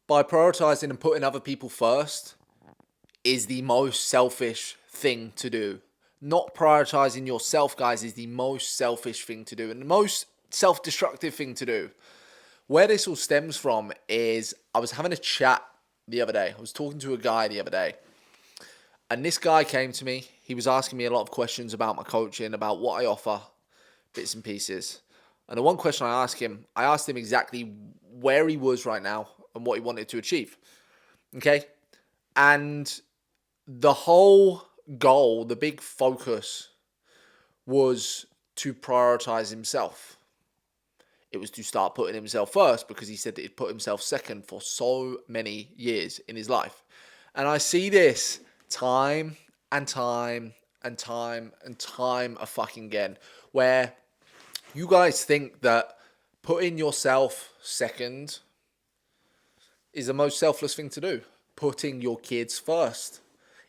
By prioritizing and putting other people first is the most selfish thing to do. Not prioritizing yourself, guys, is the most selfish thing to do and the most self destructive thing to do. Where this all stems from is I was having a chat the other day. I was talking to a guy the other day, and this guy came to me. He was asking me a lot of questions about my coaching, about what I offer, bits and pieces. And the one question I asked him exactly where he was right now and what he wanted to achieve. Okay. And the whole goal, the big focus was to prioritize himself. It was to start putting himself first because he said that he'd put himself second for so many years in his life. And I see this time and time and time and time a fucking again, where you guys think that putting yourself second is the most selfless thing to do. Putting your kids first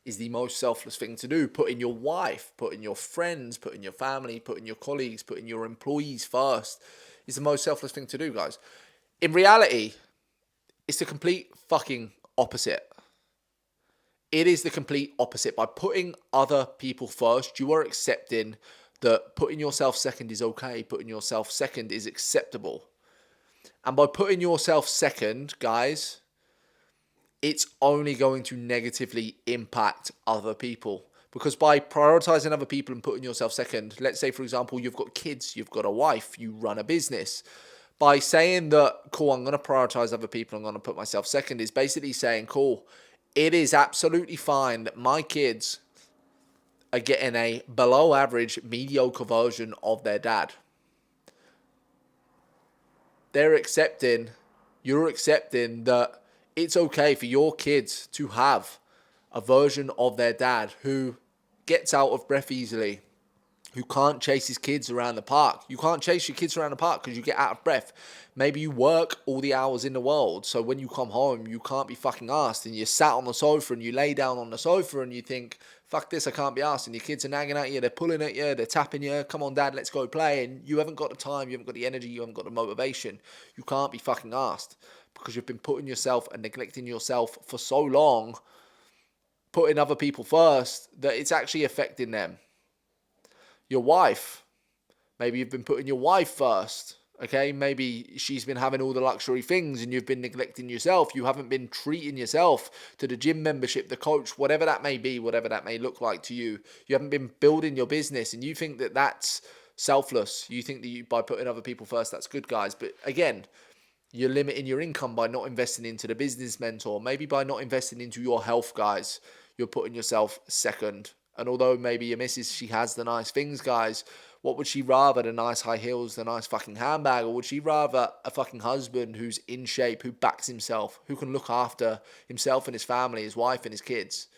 is the most selfless thing to do. Putting your wife, putting your friends, putting your family, putting your colleagues, putting your employees first is the most selfless thing to do, guys. In reality, it's the complete fucking opposite. It is the complete opposite. By putting other people first, you are accepting that putting yourself second is okay. Putting yourself second is acceptable. And by putting yourself second, guys, it's only going to negatively impact other people. Because by prioritizing other people and putting yourself second, let's say, for example, you've got kids, you've got a wife, you run a business. By saying that, cool, I'm going to prioritize other people, I'm going to put myself second, is basically saying, cool, it is absolutely fine that my kids are getting a below average, mediocre version of their dad. You're accepting that it's okay for your kids to have a version of their dad who gets out of breath easily, who can't chase his kids around the park. You can't chase your kids around the park because you get out of breath. Maybe you work all the hours in the world, so when you come home, you can't be fucking arsed, and you're sat on the sofa and you lay down on the sofa and you think, fuck this, I can't be arsed, and your kids are nagging at you, they're pulling at you, they're tapping you, come on dad, let's go play, and you haven't got the time, you haven't got the energy, you haven't got the motivation. You can't be fucking arsed because you've been putting yourself and neglecting yourself for so long, putting other people first, that it's actually affecting them. Your wife, maybe you've been putting your wife first. Okay, maybe she's been having all the luxury things and you've been neglecting yourself. You haven't been treating yourself to the gym membership, the coach, whatever that may be, whatever that may look like to you. You haven't been building your business and you think that that's selfless. You think that by putting other people first, that's good, guys. But again, you're limiting your income by not investing into the business mentor. Maybe by not investing into your health, guys, you're putting yourself second. And although maybe your missus, she has the nice things, guys, what would she rather? The nice high heels, the nice fucking handbag? Or would she rather a fucking husband who's in shape, who backs himself, who can look after himself and his family, his wife and his kids?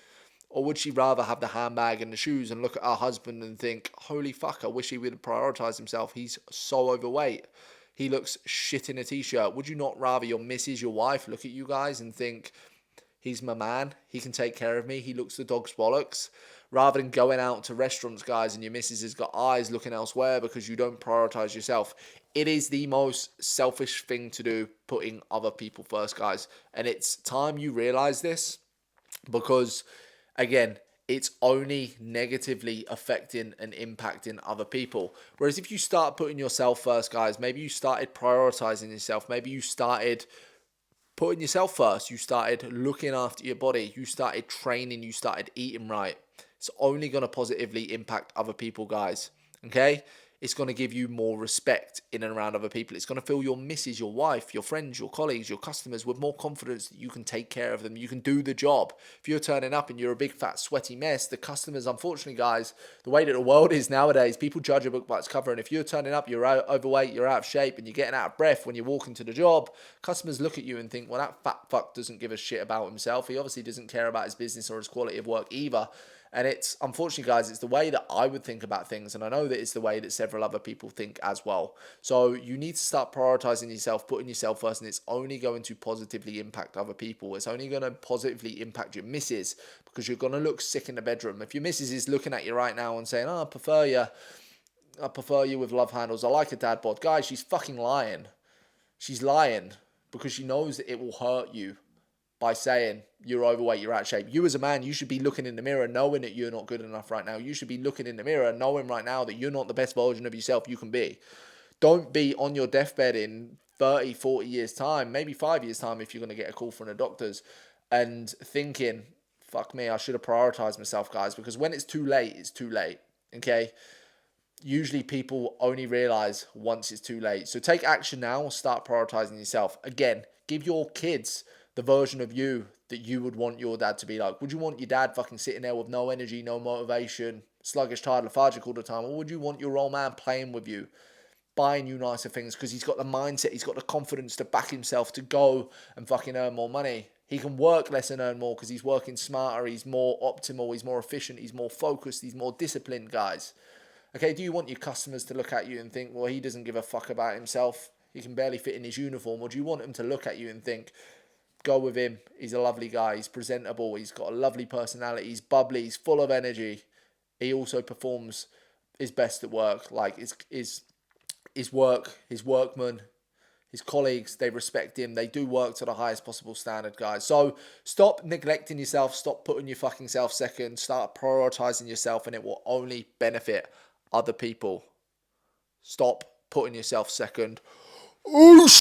Or would she rather have the handbag and the shoes and look at her husband and think, holy fuck, I wish he would prioritize himself. He's so overweight. He looks shit in a t-shirt. Would you not rather your missus, your wife, look at you guys and think, he's my man, he can take care of me, he looks the dog's bollocks, rather than going out to restaurants, guys, and your missus has got eyes looking elsewhere because you don't prioritize yourself. It is the most selfish thing to do, putting other people first, guys. And it's time you realize this because, again, it's only negatively affecting and impacting other people. Whereas if you start putting yourself first, guys, maybe you started prioritizing yourself, maybe you started putting yourself first, you started looking after your body, you started training, you started eating right, it's only going to positively impact other people, guys. Okay? It's going to give you more respect in and around other people. It's going to fill your missus, your wife, your friends, your colleagues, your customers with more confidence that you can take care of them. You can do the job. If you're turning up and you're a big, fat, sweaty mess, the customers, unfortunately, guys, the way that the world is nowadays, people judge a book by its cover. And if you're turning up, you're overweight, you're out of shape, and you're getting out of breath when you walk into the job, customers look at you and think, well, that fat fuck doesn't give a shit about himself. He obviously doesn't care about his business or his quality of work either. And it's, unfortunately, guys, it's the way that I would think about things. And I know that it's the way that several other people think as well. So you need to start prioritizing yourself, putting yourself first. And it's only going to positively impact other people. It's only going to positively impact your missus because you're going to look sick in the bedroom. If your missus is looking at you right now and saying, oh, I prefer you with love handles. I like a dad bod. Guys, she's fucking lying. She's lying because she knows that it will hurt you. by saying you're overweight, you're out of shape. You as a man, you should be looking in the mirror knowing that you're not good enough right now. You should be looking in the mirror knowing right now that you're not the best version of yourself you can be. Don't be on your deathbed in 30, 40 years time, maybe 5 years time if you're going to get a call from the doctors, and thinking, fuck me, I should have prioritized myself, guys, because when it's too late, it's too late. Okay? Usually people only realize once it's too late. So take action now, start prioritizing yourself. Again, give your kids the version of you that you would want your dad to be like. Would you want your dad fucking sitting there with no energy, no motivation, sluggish, tired, lethargic all the time? Or would you want your old man playing with you, buying you nicer things because he's got the mindset, he's got the confidence to back himself to go and fucking earn more money? He can work less and earn more because he's working smarter, he's more optimal, he's more efficient, he's more focused, he's more disciplined, guys. Okay, do you want your customers to look at you and think, well, he doesn't give a fuck about himself, he can barely fit in his uniform? Or do you want him to look at you and think, go with him, he's a lovely guy, he's presentable, he's got a lovely personality, he's bubbly, he's full of energy, he also performs his best at work, like his workmen, his colleagues, they respect him. They do work to the highest possible standard, guys. So stop neglecting yourself. Stop putting your fucking self second. Start prioritizing yourself, and it will only benefit other people. Stop putting yourself second. Oh,